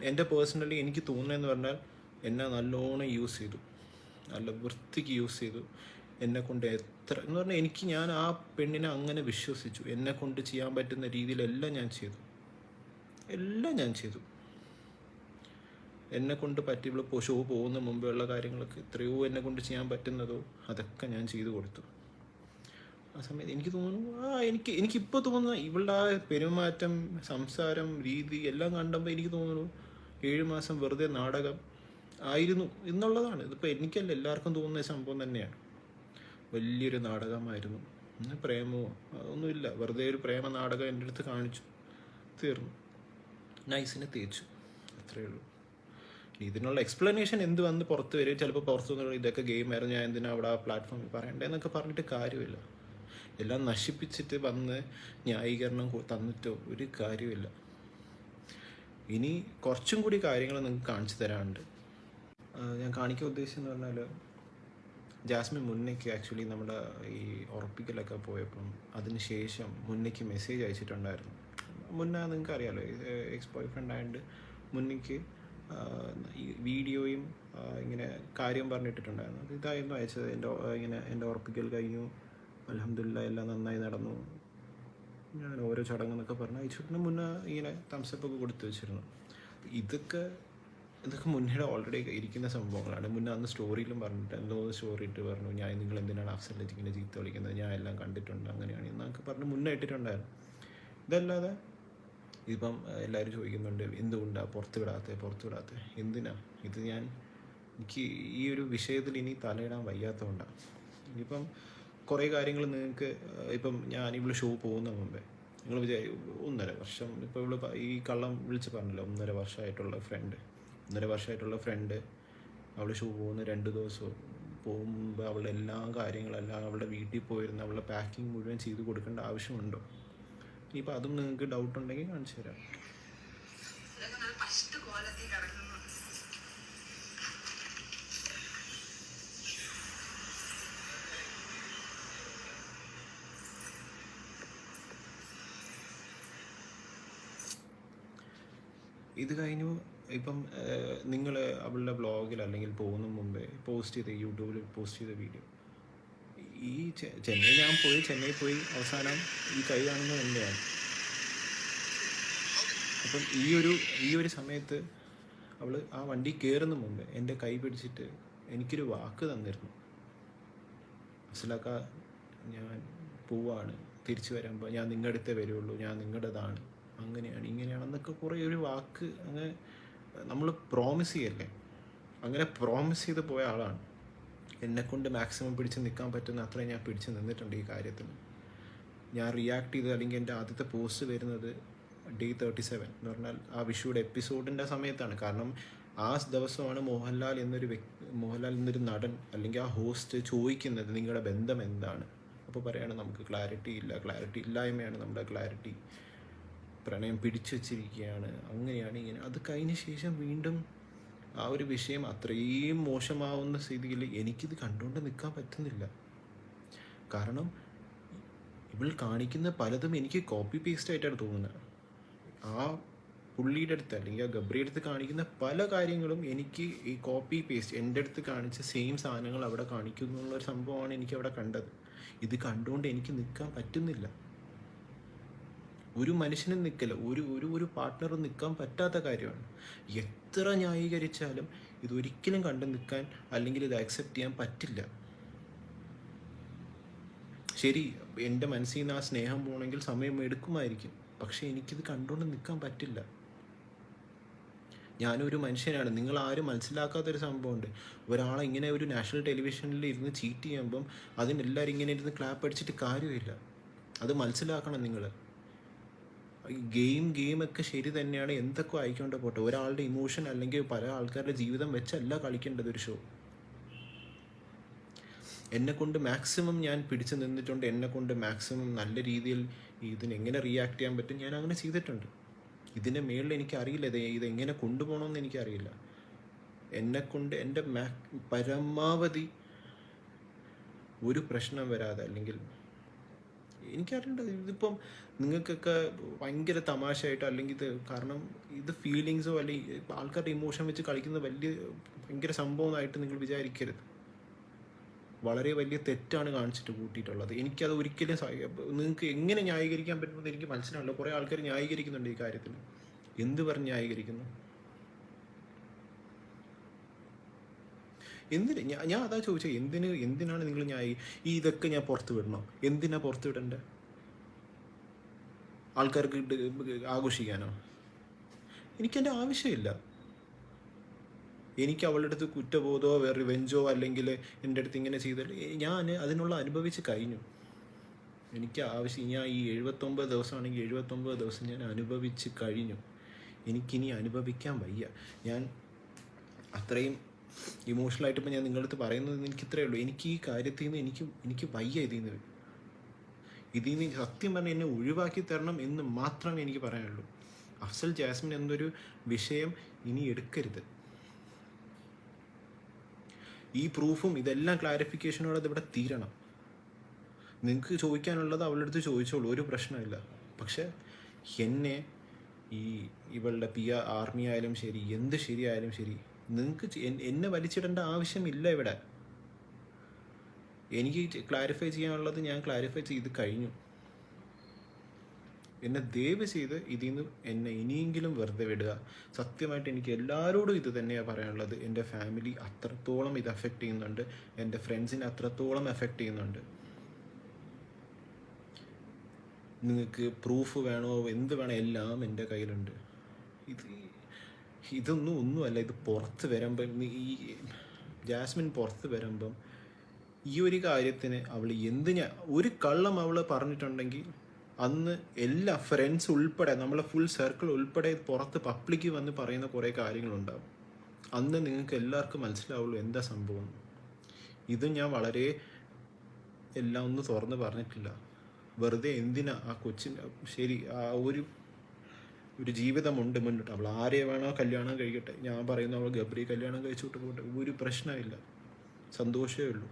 എൻ്റെ പേഴ്സണലി എനിക്ക് തോന്നുന്നതെന്ന് പറഞ്ഞാൽ എന്നെ നല്ലോണം യൂസ് ചെയ്തു, നല്ല വൃത്തിക്ക് യൂസ് ചെയ്തു. എന്നെ കൊണ്ട് എത്ര എന്ന് പറഞ്ഞാൽ ഞാൻ ആ പെണ്ണിനെ അങ്ങനെ വിശ്വസിച്ചു. എന്നെ കൊണ്ട് ചെയ്യാൻ പറ്റുന്ന രീതിയിലെല്ലാം ഞാൻ ചെയ്തു, എല്ലാം ഞാൻ ചെയ്തു. എന്നെ കൊണ്ട് പറ്റി ഇപ്പോൾ ഷോ പോകുന്ന മുമ്പേ ഉള്ള കാര്യങ്ങളൊക്കെ എത്രയോ എന്നെ കൊണ്ട് ചെയ്യാൻ പറ്റുന്നതോ അതൊക്കെ ഞാൻ ചെയ്തു കൊടുത്തു. ആ സമയത്ത് എനിക്ക് തോന്നുന്നു എനിക്കിപ്പോൾ തോന്നുന്ന ഇവളുടെ ആ പെരുമാറ്റം, സംസാരം, രീതി എല്ലാം കണ്ടപ്പോൾ എനിക്ക് തോന്നുന്നു 7 മാസം വെറുതെ നാടകം ആയിരുന്നു എന്നുള്ളതാണ്. ഇതിപ്പോൾ എനിക്കല്ല, എല്ലാവർക്കും തോന്നുന്ന സംഭവം തന്നെയാണ്. വലിയൊരു നാടകമായിരുന്നു. പ്രേമമോ ഒന്നുമില്ല, വെറുതെ ഒരു പ്രേമ നാടകം എൻ്റെ അടുത്ത് കാണിച്ചു, തീർന്നു. നൈസിനെ തേച്ചു, അത്രയേ ഉള്ളൂ. ഇതിനുള്ള എക്സ്പ്ലനേഷൻ എന്ത് വന്ന് പുറത്ത് വരും. ചിലപ്പോൾ പുറത്തു നിന്ന് ഇതൊക്കെ ഗെയിമായിരുന്നു, ഞാൻ എന്തിനാ അവിടെ ആ പ്ലാറ്റ്ഫോമിൽ പറയണ്ടേന്നൊക്കെ പറഞ്ഞിട്ട് കാര്യമില്ല. എല്ലാം നശിപ്പിച്ചിട്ട് വന്ന് ന്യായീകരണം തന്നിട്ടോ ഒരു കാര്യമില്ല. ഇനി കുറച്ചും കൂടി കാര്യങ്ങൾ നിങ്ങൾക്ക് കാണിച്ചു തരാനുണ്ട്. ഞാൻ കാണിക്കാൻ ഉദ്ദേശിച്ചെന്ന് പറഞ്ഞാൽ, ജാസ്മിൻ മുന്നേക്ക് ആക്ച്വലി നമ്മുടെ ഈ ഉറപ്പിക്കലൊക്കെ പോയപ്പം അതിന് ശേഷം മുന്നേക്ക് മെസ്സേജ് അയച്ചിട്ടുണ്ടായിരുന്നു. മുന്നേ നിങ്ങൾക്ക് അറിയാമല്ലോ, എക്സ് ബോയ് ഫ്രണ്ട് ആയതുകൊണ്ട് മുന്നേക്ക് ഈ വീഡിയോയും ഇങ്ങനെ കാര്യം പറഞ്ഞിട്ടിട്ടുണ്ടായിരുന്നു. അത് ഇതായിരുന്നു അയച്ചത്. എൻ്റെ ഉറപ്പിക്കൽ കഴിഞ്ഞു, അൽഹംദുലില്ലാഹ് എല്ലാം നന്നായി നടന്നു, ഞാൻ ഓരോ ചടങ്ങെന്നൊക്കെ പറഞ്ഞ് അയച്ചിട്ട് മുന്നേ ഇങ്ങനെ തംസപ്പൊക്കെ കൊടുത്തു വെച്ചിരുന്നു. ഇതൊക്കെ മുന്നേ ഓൾറെഡി ഇരിക്കുന്ന സംഭവങ്ങളാണ്. മുന്നേ അന്ന് സ്റ്റോറിയിലും പറഞ്ഞിട്ട് എന്തോ സ്റ്റോറി ഇട്ട് പറഞ്ഞു, ഞാൻ നിങ്ങൾ എന്തിനാണ് അഫ്സലിനെ ഇങ്ങനെ ചീത്ത വിളിക്കുന്നത്, ഞാൻ എല്ലാം കണ്ടിട്ടുണ്ട്, അങ്ങനെയാണ് എന്നൊക്കെ പറഞ്ഞ് മുന്നേ ഇട്ടിട്ടുണ്ടായിരുന്നു. ഇതല്ലാതെ ഇപ്പം എല്ലാവരും ചോദിക്കുന്നുണ്ട് എന്തുകൊണ്ടാണ് പുറത്ത് വിടാത്ത എന്തിനാ ഇത്. എനിക്ക് ഈ ഒരു വിഷയത്തിൽ ഇനി തലയിടാൻ വയ്യാത്തതുകൊണ്ടാണ്. ഇനിയിപ്പം കുറേ കാര്യങ്ങൾ നിങ്ങൾക്ക് ഇപ്പം ഇവിടെ ഷോ പോകുന്ന മുമ്പേ നിങ്ങൾ 1.5 വർഷം ഇപ്പോൾ ഈ കള്ളം വിളിച്ച് പറഞ്ഞല്ലോ, 1.5 വർഷമായിട്ടുള്ള ഫ്രണ്ട് അവൾ ഷോ പോകുന്ന 2 ദിവസവും പോകുമ്പോൾ അവളുടെ എല്ലാ കാര്യങ്ങളെല്ലാം അവളുടെ വീട്ടിൽ പോയിരുന്ന് അവളുടെ പാക്കിങ് മുഴുവൻ ചെയ്ത് കൊടുക്കേണ്ട ആവശ്യമുണ്ടോ? ഇനിയിപ്പോൾ അതും നിങ്ങൾക്ക് ഡൗട്ട് ഉണ്ടെങ്കിൽ കാണിച്ചു തരാം. ഇത് കഴിഞ്ഞു. ഇപ്പം നിങ്ങൾ അവളുടെ ബ്ലോഗിൽ അല്ലെങ്കിൽ പോകുന്ന മുമ്പേ യൂട്യൂബിൽ പോസ്റ്റ് ചെയ്ത വീഡിയോ, ഈ ചെന്നൈ പോയി അവസാനം ഈ കൈ കാണുന്നത് തന്നെയാണ്. അപ്പം ഈ ഒരു സമയത്ത് അവൾ ആ വണ്ടി കയറുന്ന മുമ്പേ എൻ്റെ കൈ പിടിച്ചിട്ട് എനിക്കൊരു വാക്ക് തന്നിരുന്നു, മനസ്സിലാക്ക, ഞാൻ പോവാണ്, തിരിച്ചു വരുമ്പോൾ ഞാൻ നിങ്ങളുടെ അടുത്തേ വരുള്ളൂ, ഞാൻ നിങ്ങളുടേതാണ്, അങ്ങനെയാണ് ഇങ്ങനെയാണെന്നൊക്കെ കുറേ ഒരു വാക്ക് അങ്ങനെ നമ്മൾ പ്രോമിസ് ചെയ്യല്ലേ, അങ്ങനെ പ്രോമിസ് ചെയ്ത് പോയ ആളാണ്. എന്നെക്കൊണ്ട് മാക്സിമം പിടിച്ച് നിൽക്കാൻ പറ്റുന്ന അത്രയും ഞാൻ പിടിച്ച് നിന്നിട്ടുണ്ട് ഈ കാര്യത്തിൽ. ഞാൻ റിയാക്ട് ചെയ്ത് അല്ലെങ്കിൽ എൻ്റെ ആദ്യത്തെ പോസ്റ്റ് വരുന്നത് Day 37 എന്ന് പറഞ്ഞാൽ ആ വിഷുയുടെ എപ്പിസോഡിൻ്റെ സമയത്താണ്. കാരണം ആ ദിവസമാണ് മോഹൻലാൽ എന്നൊരു നടൻ അല്ലെങ്കിൽ ആ ഹോസ്റ്റ് ചോദിക്കുന്നത് നിങ്ങളുടെ ബന്ധം എന്താണ്. അപ്പോൾ പറയാണ് നമുക്ക് ക്ലാരിറ്റി ഇല്ലായ്മയാണ് നമ്മുടെ ക്ലാരിറ്റി, പ്രണയം പിടിച്ചു വച്ചിരിക്കുകയാണ്, അങ്ങനെയാണ് ഇങ്ങനെ. അത് കഴിഞ്ഞ ശേഷം വീണ്ടും ആ ഒരു വിഷയം അത്രയും മോശമാവുന്ന സ്ഥിതിയിൽ എനിക്കിത് കണ്ടുകൊണ്ട് നിൽക്കാൻ പറ്റുന്നില്ല. കാരണം ഇവൾ കാണിക്കുന്ന പലതും എനിക്ക് കോപ്പി പേസ്റ്റ് ആയിട്ടാണ് തോന്നുന്നത്. ആ പുള്ളിയുടെ അടുത്ത് അല്ലെങ്കിൽ ആ ഗബ്രിയുടെ അടുത്ത് കാണിക്കുന്ന പല കാര്യങ്ങളും എനിക്ക് ഈ കോപ്പി പേസ്റ്റ് എൻ്റെ അടുത്ത് കാണിച്ച സെയിം സാധനങ്ങൾ അവിടെ കാണിക്കുന്നു എന്നുള്ളൊരു സംഭവമാണ് എനിക്ക് അവിടെ കണ്ടത്. ഇത് കണ്ടുകൊണ്ട് എനിക്ക് നിൽക്കാൻ പറ്റുന്നില്ല. ഒരു മനുഷ്യനും നിൽക്കില്ല, ഒരു പാർട്ട്ണറും നിൽക്കാൻ പറ്റാത്ത കാര്യമാണ്. എത്ര ന്യായീകരിച്ചാലും ഇതൊരിക്കലും കണ്ടു നിൽക്കാൻ അല്ലെങ്കിൽ ഇത് അക്സെപ്റ്റ് ചെയ്യാൻ പറ്റില്ല. ശരി, എൻ്റെ മനസ്സിൽ നിന്ന് ആ സ്നേഹം പോകണമെങ്കിൽ സമയം എടുക്കുമായിരിക്കും, പക്ഷേ എനിക്കിത് കണ്ടുകൊണ്ട് നിൽക്കാൻ പറ്റില്ല. ഞാനൊരു മനുഷ്യനാണ്. നിങ്ങൾ ആരും മനസ്സിലാക്കാത്തൊരു സംഭവമുണ്ട്. ഒരാളെ ഇങ്ങനെ ഒരു നാഷണൽ ടെലിവിഷനിൽ ഇരുന്ന് ചീറ്റ് ചെയ്യുമ്പം അതിനെല്ലാവരും ഇങ്ങനെ ഇരുന്ന് ക്ലാപ്പ് അടിച്ചിട്ട് കാര്യമില്ല. അത് മനസ്സിലാക്കണം നിങ്ങൾ. ഗെയിമൊക്കെ ശരി തന്നെയാണ്, എന്തൊക്കെ ആയിക്കൊണ്ട് പോട്ടെ. ഒരാളുടെ ഇമോഷൻ അല്ലെങ്കിൽ പല ആൾക്കാരുടെ ജീവിതം വെച്ചല്ല കളിക്കേണ്ടത് ഒരു ഷോ. എന്നെക്കൊണ്ട് മാക്സിമം ഞാൻ പിടിച്ചു നിന്നിട്ടുണ്ട്. എന്നെക്കൊണ്ട് മാക്സിമം നല്ല രീതിയിൽ ഇതിനെങ്ങനെ റിയാക്ട് ചെയ്യാൻ പറ്റും ഞാൻ അങ്ങനെ ചെയ്തിട്ടുണ്ട്. ഇതിൻ്റെ മേളിൽ എനിക്കറിയില്ല ഇതെങ്ങനെ കൊണ്ടുപോകണമെന്ന് എനിക്കറിയില്ല. എന്നെക്കൊണ്ട് എൻ്റെ പരമാവധി ഒരു പ്രശ്നം വരാതെ അല്ലെങ്കിൽ എനിക്കറിയേണ്ടത് ഇതിപ്പം നിങ്ങൾക്കൊക്കെ ഭയങ്കര തമാശയായിട്ടോ അല്ലെങ്കിൽ ഇത് കാരണം ഇത് ഫീലിങ്സോ അല്ലെങ്കിൽ ആൾക്കാരുടെ ഇമോഷൻ വെച്ച് കളിക്കുന്ന വലിയ ഭയങ്കര സംഭവമായിട്ട് നിങ്ങൾ വിചാരിക്കരുത്. വളരെ വലിയ തെറ്റാണ് കാണിച്ചിട്ട് കൂട്ടിയിട്ടുള്ളത്. എനിക്കത് ഒരിക്കലും നിങ്ങൾക്ക് എങ്ങനെ ന്യായീകരിക്കാൻ പറ്റുമെന്ന് എനിക്ക് മനസ്സിലാവില്ല. കുറേ ആൾക്കാർ ന്യായീകരിക്കുന്നുണ്ട് ഈ കാര്യത്തിൽ. എന്ത് പറഞ്ഞ് ന്യായീകരിക്കുന്നു? എന്തിന് ഞാൻ അതാ ചോദിച്ചത്, എന്തിനാണ് നിങ്ങൾ ഇതൊക്കെ ഞാൻ പുറത്ത് വിടണോ? എന്തിനാ പുറത്ത് വിടണ്ടേ? ആൾക്കാർക്ക് ആഘോഷിക്കാനോ? എനിക്കെൻ്റെ ആവശ്യമില്ല. എനിക്ക് അവളുടെ അടുത്ത് കുറ്റബോധമോ റിവെഞ്ചോ അല്ലെങ്കിൽ എൻ്റെ അടുത്ത് ഇങ്ങനെ ചെയ്താൽ ഞാൻ അതിനുള്ള അനുഭവിച്ച് കഴിഞ്ഞു. എനിക്ക് ആവശ്യം ഞാൻ ഈ 79 ദിവസമാണെങ്കിൽ 79 ദിവസം ഞാൻ അനുഭവിച്ച് കഴിഞ്ഞു. എനിക്കിനി അനുഭവിക്കാൻ വയ്യ. ഞാൻ അത്രയും ഇമോഷണലായിട്ട് ഇപ്പം ഞാൻ നിങ്ങളുടെ അടുത്ത് പറയുന്നത് എനിക്ക് ഇത്രയേ ഉള്ളൂ. എനിക്ക് ഈ കാര്യത്തിൽ നിന്ന് എനിക്ക് വയ്യ. ഇതിൽ നിന്ന് സത്യം പറഞ്ഞാൽ എന്നെ ഒഴിവാക്കി തരണം എന്ന് മാത്രമേ എനിക്ക് പറയാനുള്ളൂ. അഫ്സൽ ജാസ്മിൻ എന്നൊരു വിഷയം ഇനി എടുക്കരുത്. ഈ പ്രൂഫും ഇതെല്ലാം ക്ലാരിഫിക്കേഷനോടെ ഇവിടെ തീരണം. നിങ്ങൾക്ക് ചോദിക്കാനുള്ളത് അവളുടെ അടുത്ത് ചോദിച്ചോളൂ, ഒരു പ്രശ്നമില്ല. പക്ഷെ എന്നെ ഇവളുടെ ആർമി ആയാലും ശരി, എന്ത് ശരിയായാലും ശരി, നിങ്ങൾക്ക് എന്നെ വലിച്ചിടേണ്ട ആവശ്യമില്ല ഇവിടെ. എനിക്ക് ക്ലാരിഫൈ ചെയ്യാനുള്ളത് ഞാൻ ക്ലാരിഫൈ ചെയ്ത് കഴിഞ്ഞു. എന്നെ ദയവ് ചെയ്ത് ഇതിൽ നിന്ന് എന്നെ ഇനിയെങ്കിലും വെറുതെ വിടുക. സത്യമായിട്ട് എനിക്ക് എല്ലാവരോടും ഇത് തന്നെയാണ് പറയാനുള്ളത്. എൻ്റെ ഫാമിലി അത്രത്തോളം ഇത് അഫക്റ്റ് ചെയ്യുന്നുണ്ട്, എൻ്റെ ഫ്രണ്ട്സിനെ അത്രത്തോളം എഫക്റ്റ് ചെയ്യുന്നുണ്ട്. നിങ്ങൾക്ക് പ്രൂഫ് വേണോ എന്ത് വേണോ എല്ലാം എൻ്റെ കയ്യിലുണ്ട്. ഒന്നുമല്ല. ഇത് പുറത്ത് വരുമ്പം ഈ ജാസ്മിൻ പുറത്ത് വരുമ്പം ഈ ഒരു കാര്യത്തിന് അവൾ ഒരു കള്ളം അവൾ പറഞ്ഞിട്ടുണ്ടെങ്കിൽ അന്ന് എല്ലാ ഫ്രണ്ട്സ് ഉൾപ്പെടെ നമ്മളെ ഫുൾ സർക്കിൾ ഉൾപ്പെടെ പുറത്ത് പബ്ലിക്ക് വന്ന് പറയുന്ന കുറേ കാര്യങ്ങളുണ്ടാവും. അന്ന് നിങ്ങൾക്ക് എല്ലാവർക്കും മനസ്സിലാവുള്ളൂ എന്താ സംഭവം. ഇത് ഞാൻ വളരെ എല്ലാം ഒന്ന് തുറന്ന് പറഞ്ഞിട്ടില്ല. വെറുതെ എന്തിനാ ആ കൊച്ചിന് ശരി ഒരു ജീവിതമുണ്ട് മുന്നോട്ട്. അവൾ ആരെ വേണോ കല്യാണം കഴിക്കട്ടെ. ഞാൻ പറയുന്ന അവൾ ഗബ്രി കല്യാണം കഴിച്ചോട്ട് പോട്ടെ, ഒരു പ്രശ്നമില്ല, സന്തോഷമേ ഉള്ളൂ.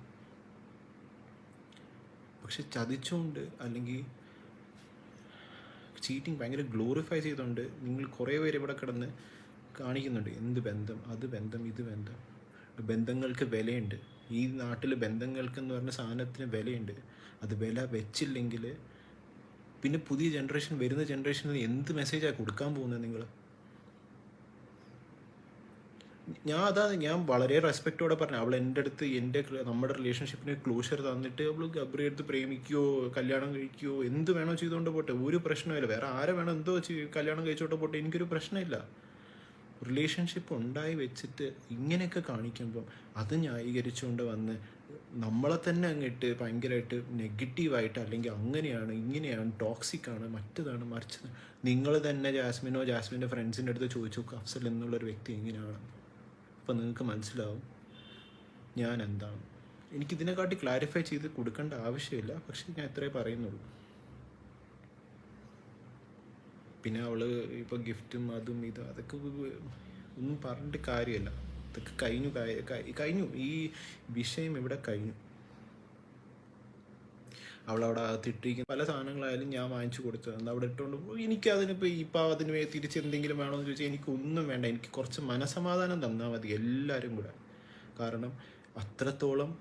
പക്ഷെ ചതിച്ചുകൊണ്ട് അല്ലെങ്കിൽ ചീറ്റിങ് ഭയങ്കര ഗ്ലോറിഫൈ ചെയ്തുകൊണ്ട് നിങ്ങൾ കുറേ പേര് ഇവിടെ കിടന്ന് കാണിക്കുന്നുണ്ട്. എന്ത് ബന്ധം, അത് ബന്ധം, ഇത് ബന്ധം. ബന്ധങ്ങൾക്ക് വിലയുണ്ട്. ഈ നാട്ടിൽ ബന്ധങ്ങൾക്കെന്ന് പറഞ്ഞ സാധനത്തിന് വിലയുണ്ട്. അത് വില വെച്ചില്ലെങ്കിൽ പിന്നെ പുതിയ ജനറേഷൻ, വരുന്ന ജനറേഷനിൽ എന്ത് മെസ്സേജാണ് കൊടുക്കാൻ പോകുന്നത് നിങ്ങൾ? ഞാൻ വളരെ റെസ്പെക്റ്റോടെ പറഞ്ഞു. അവൾ എൻ്റെ അടുത്ത് നമ്മുടെ റിലേഷൻഷിപ്പിന് ക്ലോഷർ തന്നിട്ട് അവൾ ഗബ്രി അടുത്ത് പ്രേമിക്കുകയോ കല്യാണം കഴിക്കുകയോ എന്ത് വേണോ ചെയ്തുകൊണ്ട് പോട്ടെ, ഒരു പ്രശ്നമില്ല. വേറെ ആരെ വേണോ എന്തോ കല്യാണം കഴിച്ചോട്ട് പോട്ടെ, എനിക്കൊരു പ്രശ്നമില്ല. റിലേഷൻഷിപ്പ് ഉണ്ടായി വെച്ചിട്ട് ഇങ്ങനെയൊക്കെ കാണിക്കുമ്പം അത് ന്യായീകരിച്ചുകൊണ്ട് വന്ന് നമ്മളെ തന്നെ അങ്ങിട്ട് ഭയങ്കരമായിട്ട് നെഗറ്റീവായിട്ട് അല്ലെങ്കിൽ അങ്ങനെയാണ് ഇങ്ങനെയാണ് ടോക്സിക്കാണ് മറ്റതാണ് മറിച്ചത്. നിങ്ങൾ തന്നെ ജാസ്മിൻ്റെ ഫ്രണ്ട്സിൻ്റെ അടുത്ത് ചോദിച്ചു നോക്കുക അഫ്സൽ എന്നുള്ളൊരു വ്യക്തി എങ്ങനെയാണ്. അപ്പം നിങ്ങൾക്ക് മനസ്സിലാവും ഞാൻ എന്താണ്. എനിക്കിതിനെക്കാട്ടി ക്ലാരിഫൈ ചെയ്ത് കൊടുക്കേണ്ട ആവശ്യമില്ല. പക്ഷെ ഞാൻ ഇത്രേ പറയുന്നുള്ളൂ. പിന്നെ അവൾ ഇപ്പോൾ ഗിഫ്റ്റും അതും ഇതും അതൊക്കെ ഒന്നും പറഞ്ഞിട്ട് കാര്യമല്ല. അതൊക്കെ കഴിഞ്ഞു. ഈ വിഷയം ഇവിടെ കഴിഞ്ഞു. അവളവിടെ അകത്തിട്ടിരിക്കുന്ന പല സാധനങ്ങളായാലും ഞാൻ വാങ്ങിച്ചു കൊടുത്തത് അവിടെ ഇട്ടുകൊണ്ട് എനിക്കതിനിപ്പോൾ അതിന് തിരിച്ച് എന്തെങ്കിലും വേണമെന്ന് ചോദിച്ചാൽ എനിക്കൊന്നും വേണ്ട. എനിക്ക് കുറച്ച് മനസമാധാനം തന്നാൽ മതി എല്ലാവരും കൂടെ. കാരണം അത്രത്തോളം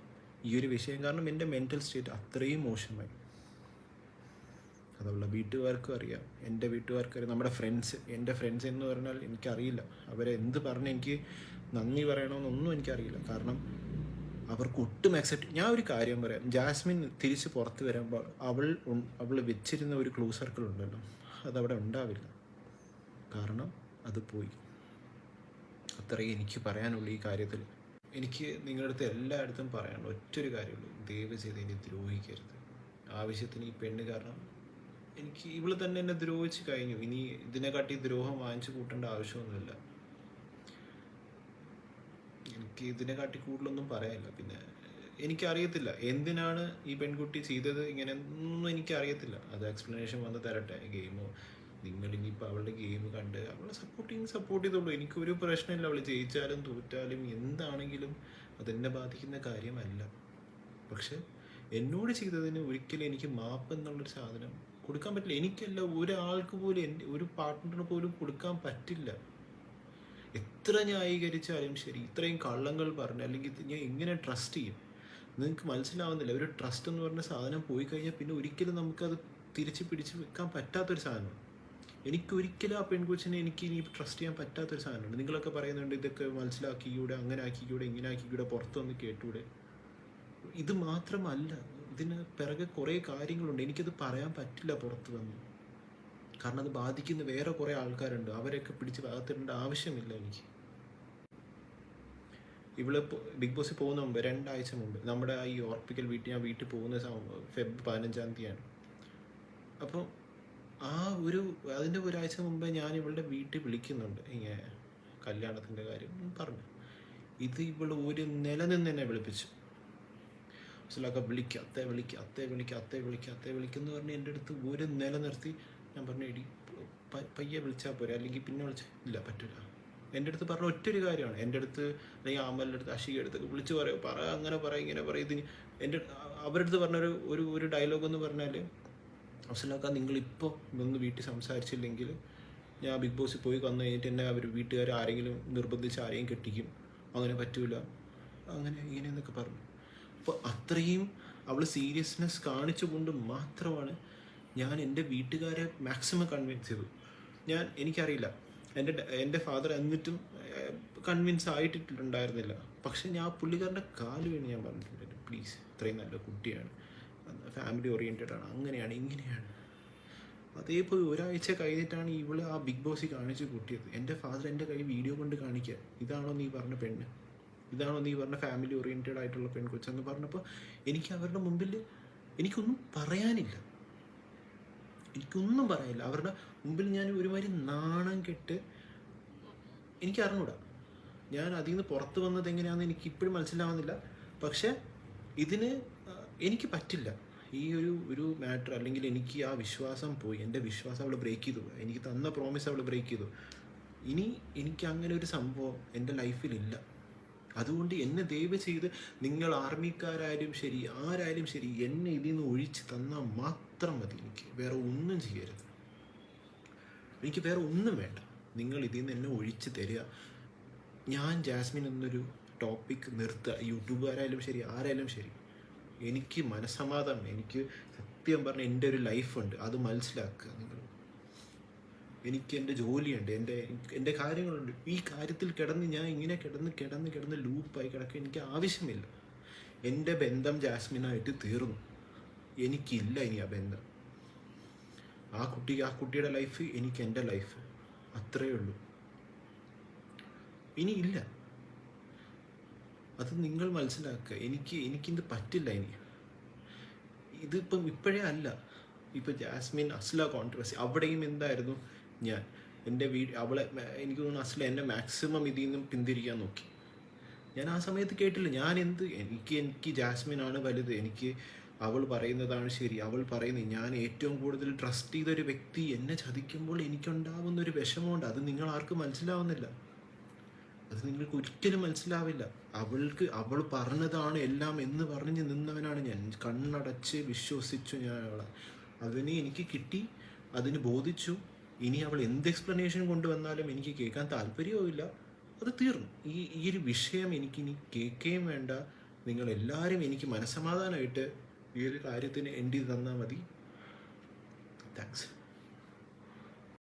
ഈ ഒരു വിഷയം കാരണം എൻ്റെ മെൻ്റൽ സ്റ്റേറ്റ് അത്രയും മോശമായി. അതുള്ള വീട്ടുകാർക്കും അറിയാം, എൻ്റെ വീട്ടുകാർക്കും അറിയാം, നമ്മുടെ എൻ്റെ ഫ്രണ്ട്സ് എന്ന് പറഞ്ഞാൽ എനിക്കറിയില്ല അവരെ എന്ത് പറഞ്ഞ് എനിക്ക് നന്ദി പറയണമെന്നൊന്നും എനിക്കറിയില്ല. കാരണം അവർക്ക് ഒട്ടും ഞാൻ ഒരു കാര്യം പറയാം, ജാസ്മിൻ തിരിച്ച് പുറത്ത് വരുമ്പോൾ അവൾ വെച്ചിരുന്ന ഒരു ക്ലോസ് സർക്കിൾ ഉണ്ടല്ലോ, അതവിടെ ഉണ്ടാവില്ല. കാരണം അത് പോയി. അത്രയും എനിക്ക് പറയാനുള്ളൂ ഈ കാര്യത്തിൽ. എനിക്ക് നിങ്ങളുടെ അടുത്ത് എല്ലായിടത്തും പറയാനുള്ളൂ ഒറ്റൊരു കാര്യമുള്ളൂ, ദയവ് ചെയ്ത് ഇനി ദ്രോഹിക്കരുത്. ആവശ്യത്തിന് ഈ പെണ്ണ് കാരണം ഇവള് തന്നെ എന്നെ ദ്രോഹിച്ച് കഴിഞ്ഞു. ഇനി ഇതിനെക്കാട്ടി ദ്രോഹം വാങ്ങിച്ചു കൂട്ടേണ്ട ആവശ്യമൊന്നുമില്ല. എനിക്ക് ഇതിനെക്കാട്ടി കൂടുതലൊന്നും പറയാനില്ല. പിന്നെ എനിക്കറിയത്തില്ല എന്തിനാണ് ഈ പെൺകുട്ടി ചെയ്തത് ഇങ്ങനെ ഒന്നും എനിക്കറിയത്തില്ല. അത് എക്സ്പ്ലനേഷൻ വന്ന് തരട്ടെ. ഗെയിമോ നിങ്ങളിനിപ്പോൾ അവളുടെ ഗെയിം കണ്ട് അവളെ സപ്പോർട്ട് ചെയ്തോളൂ. എനിക്കൊരു പ്രശ്നമില്ല. അവൾ ജയിച്ചാലും തോറ്റാലും എന്താണെങ്കിലും അതെന്നെ ബാധിക്കുന്ന കാര്യമല്ല. പക്ഷെ എന്നോട് ചെയ്തതിന് ഒരിക്കലും എനിക്ക് മാപ്പ് എന്നുള്ളൊരു സാധനം കൊടുക്കാൻ പറ്റില്ല. എനിക്കല്ല, ഒരാൾക്ക് പോലും, എൻ്റെ ഒരു പാർട്ട്ണറിന് പോലും കൊടുക്കാൻ പറ്റില്ല. എത്ര ന്യായീകരിച്ചാലും ശരി, ഇത്രയും കള്ളങ്ങൾ പറഞ്ഞ്, അല്ലെങ്കിൽ ഞാൻ എങ്ങനെ ട്രസ്റ്റ് ചെയ്യും? നിങ്ങൾക്ക് മനസ്സിലാവുന്നില്ല. ഒരു ട്രസ്റ്റ് എന്ന് പറഞ്ഞ സാധനം പോയി കഴിഞ്ഞാൽ പിന്നെ ഒരിക്കലും നമുക്കത് തിരിച്ച് പിടിച്ച് വെക്കാൻ പറ്റാത്തൊരു സാധനമാണ്. എനിക്കൊരിക്കലും ആ പെൺകൊച്ചിനെ എനിക്ക് ഇനി ട്രസ്റ്റ് ചെയ്യാൻ പറ്റാത്തൊരു സാധനമാണ്. നിങ്ങളൊക്കെ പറയുന്നുണ്ട് ഇതൊക്കെ മനസ്സിലാക്കിക്കൂടെ, അങ്ങനെ ആക്കിക്കൂടെ, ഇങ്ങനെ ആക്കിക്കൂടെ, പുറത്തൊന്ന് കേട്ടൂടെ. ഇത് മാത്രമല്ല, ഇതിന് പിറകെ കുറേ കാര്യങ്ങളുണ്ട്. എനിക്കത് പറയാൻ പറ്റില്ല പുറത്ത് വന്ന്. കാരണം അത് ബാധിക്കുന്ന വേറെ കുറേ ആൾക്കാരുണ്ട്. അവരെയൊക്കെ പിടിച്ച് ഭാഗത്തിടേണ്ട ആവശ്യമില്ല എനിക്ക്. ഇവിടെ ബിഗ് ബോസിൽ പോകുന്ന മുമ്പ് 2 ആഴ്ച മുമ്പ് നമ്മുടെ ഈ ഓർപ്പിക്കൽ ഞാൻ വീട്ടിൽ പോകുന്ന ഫെബ് 15-ാം തീയതിയാണ്. അപ്പോൾ അതിൻ്റെ ഒരാഴ്ച മുമ്പേ ഞാൻ ഇവളുടെ വീട്ടിൽ വിളിക്കുന്നുണ്ട്, ഇങ്ങനെ കല്യാണത്തിൻ്റെ കാര്യം പറഞ്ഞു. ഇത് ഇവൾ ഒരു നില നിന്ന് തന്നെ വിളിപ്പിച്ചു. മനസ്സിലാക്കുക, അത്തേ വിളിക്കെന്ന് പറഞ്ഞ് എൻ്റെ അടുത്ത് ഒരു നില നിർത്തി. ഞാൻ പറഞ്ഞു, എടി പയ്യെ വിളിച്ചാൽ പോരെ, അല്ലെങ്കിൽ പിന്നെ വിളിച്ചാൽ ഇല്ല, പറ്റില്ല. എൻ്റെ അടുത്ത് പറഞ്ഞ ഒറ്റൊരു കാര്യമാണ്. എൻ്റെ അടുത്ത് അല്ലെങ്കിൽ ആമലിൻ്റെ അടുത്ത്, അഷിയുടെ അടുത്തൊക്കെ വിളിച്ച് അങ്ങനെ പറയും, ഇങ്ങനെ പറയും. ഇതിന് അവരുടെ അടുത്ത് പറഞ്ഞൊരു ഒരു ഡയലോഗ് എന്ന് പറഞ്ഞാൽ, മനസ്സിലാക്കാൻ നിങ്ങളിപ്പോൾ ഒന്ന് വീട്ടിൽ സംസാരിച്ചില്ലെങ്കിൽ ഞാൻ ബിഗ് ബോസിൽ പോയി വന്നു കഴിഞ്ഞിട്ട് എന്നെ വീട്ടുകാർ ആരെങ്കിലും നിർബന്ധിച്ച് ആരെയും കെട്ടിക്കും, അങ്ങനെ പറ്റൂല, അങ്ങനെ ഇങ്ങനെയെന്നൊക്കെ പറഞ്ഞു. അപ്പോൾ അത്രയും അവൾ സീരിയസ്നെസ് കാണിച്ചുകൊണ്ട് മാത്രമാണ് ഞാൻ എൻ്റെ വീട്ടുകാരെ മാക്സിമം കൺവിൻസ് ചെയ്തു. എനിക്കറിയില്ല, എൻ്റെ ഫാദർ എന്നിട്ടും കൺവിൻസ് ആയിട്ടുണ്ടായിരുന്നില്ല. പക്ഷെ ഞാൻ പുള്ളിക്കാരൻ്റെ കാല് വീണ് ഞാൻ പറഞ്ഞിട്ടുണ്ട്, പ്ലീസ്, ഇത്രയും നല്ല കുട്ടിയാണ്, ഫാമിലി ഓറിയൻറ്റഡ് ആണ്, അങ്ങനെയാണ്, ഇങ്ങനെയാണ്. അതേപോലെ ഒരാഴ്ച കഴിഞ്ഞിട്ടാണ് ഇവള് ആ ബിഗ് ബോസിൽ കാണിച്ച് കൂട്ടിയത്. എൻ്റെ ഫാദർ എൻ്റെ കൈ വീഡിയോ കൊണ്ട് കാണിക്കുക, ഇതാണോ നീ പറഞ്ഞ പെണ്ണ്, ഇതാണോ നീ പറഞ്ഞ ഫാമിലി ഓറിയൻറ്റഡ് ആയിട്ടുള്ള പെൺകൊച്ചെന്ന് പറഞ്ഞപ്പോൾ എനിക്ക് അവരുടെ മുമ്പിൽ എനിക്കൊന്നും പറയാനില്ല. അവരുടെ മുമ്പിൽ ഞാൻ ഒരുമാതിരി നാണം കെട്ട്, എനിക്ക് അറിഞ്ഞൂടാ. ഞാൻ അതിൽ നിന്ന് പുറത്ത് വന്നത് എങ്ങനെയാണെന്ന് എനിക്ക് ഇപ്പോഴും മനസ്സിലാവുന്നില്ല. പക്ഷെ ഇതിന് എനിക്ക് പറ്റില്ല. ഈ ഒരു മാറ്റർ, അല്ലെങ്കിൽ എനിക്ക് ആ വിശ്വാസം പോയി, എൻ്റെ വിശ്വാസം അവൾ ബ്രേക്ക് ചെയ്തു, എനിക്ക് തന്ന പ്രോമിസ് അവൾ ബ്രേക്ക് ചെയ്തു. ഇനി എനിക്ക് അങ്ങനെ ഒരു സംഭവം എൻ്റെ ലൈഫിലില്ല. അതുകൊണ്ട് എന്നെ ദയവ് ചെയ്ത് നിങ്ങൾ ആർമിക്കാരായാലും ശരി, ആരായാലും ശരി, എന്നെ ഇതിൽ നിന്ന് ഒഴിച്ച് തന്നാൽ മാത്രം മതി. എനിക്ക് വേറെ ഒന്നും ചെയ്യരുത്, എനിക്ക് വേറെ ഒന്നും വേണ്ട. നിങ്ങൾ ഇതിൽ നിന്ന് എന്നെ ഒഴിച്ച് തരിക. ഞാൻ ജാസ്മിൻ എന്നൊരു ടോപ്പിക് നിർത്തുക. യൂട്യൂബുകാരായാലും ശരി, ആരായാലും ശരി, എനിക്ക് മനസ്സമാധാനം, എനിക്ക് സത്യം പറഞ്ഞാൽ എൻ്റെ ഒരു ലൈഫുണ്ട്, അത് മനസ്സിലാക്കുക നിങ്ങൾ. എനിക്ക് എൻ്റെ ജോലിയുണ്ട്, എൻ്റെ കാര്യങ്ങളുണ്ട്. ഈ കാര്യത്തിൽ ഞാൻ ഇങ്ങനെ കിടന്ന് ലൂപ്പായി കിടക്കുക എനിക്ക് ആവശ്യമില്ല. എൻ്റെ ബന്ധം ജാസ്മിനായിട്ട് തീർന്നു, എനിക്കില്ല ഇനി ആ ബന്ധം. ആ കുട്ടിയുടെ ലൈഫ്, എനിക്ക് എൻ്റെ ലൈഫ്, അത്രയേ ഉള്ളൂ. ഇനി ഇല്ല, അത് നിങ്ങൾ മനസ്സിലാക്കുക. എനിക്കിത് പറ്റില്ല ഇനി. ഇതിപ്പം ഇപ്പോഴേ അല്ല, ഇപ്പം ജാസ്മിൻ അസ്ല കോൺട്രവേഴ്സി, അവിടെയും എന്തായിരുന്നു, ഞാൻ എൻ്റെ അവളെ, എനിക്ക് തോന്നുന്നു അസ്ല എന്നെ മാക്സിമം ഇതിൽ നിന്നും പിന്തിരിക്കാൻ നോക്കി. ഞാൻ ആ സമയത്ത് കേട്ടില്ല. എനിക്ക് ജാസ്മിനാണ് വലുത്, എനിക്ക് അവൾ പറയുന്നതാണ് ശരി, ഞാൻ ഏറ്റവും കൂടുതൽ ട്രസ്റ്റ് ചെയ്തൊരു വ്യക്തി എന്നെ ചതിക്കുമ്പോൾ എനിക്കുണ്ടാവുന്നൊരു വിഷമമുണ്ട്. അത് നിങ്ങൾ ആർക്കും മനസ്സിലാവുന്നില്ല, അത് നിങ്ങൾക്ക് ഒരിക്കലും മനസ്സിലാവില്ല. അവൾ പറഞ്ഞതാണ് എല്ലാം എന്ന് പറഞ്ഞ് നിന്നവനാണ് ഞാൻ. കണ്ണടച്ച് വിശ്വസിച്ചു ഞാൻ അവളെ. അതിന് എനിക്ക് കിട്ടി, അതിന് ബോധിച്ചു. ഇനി അവൾ എന്ത് എക്സ്പ്ലനേഷൻ കൊണ്ടുവന്നാലും എനിക്ക് കേൾക്കാൻ താല്പര്യവുമില്ല. അത് തീർന്നു. ഈ ഒരു വിഷയം എനിക്കിനി കേൾക്കുകയും വേണ്ട. നിങ്ങളെല്ലാവരും എനിക്ക് മനസ്സമാധാനമായിട്ട് ഈ ഒരു കാര്യത്തിന് എൻഡ് ചെയ്ത് തന്നാൽ മതി. താങ്ക്സ്.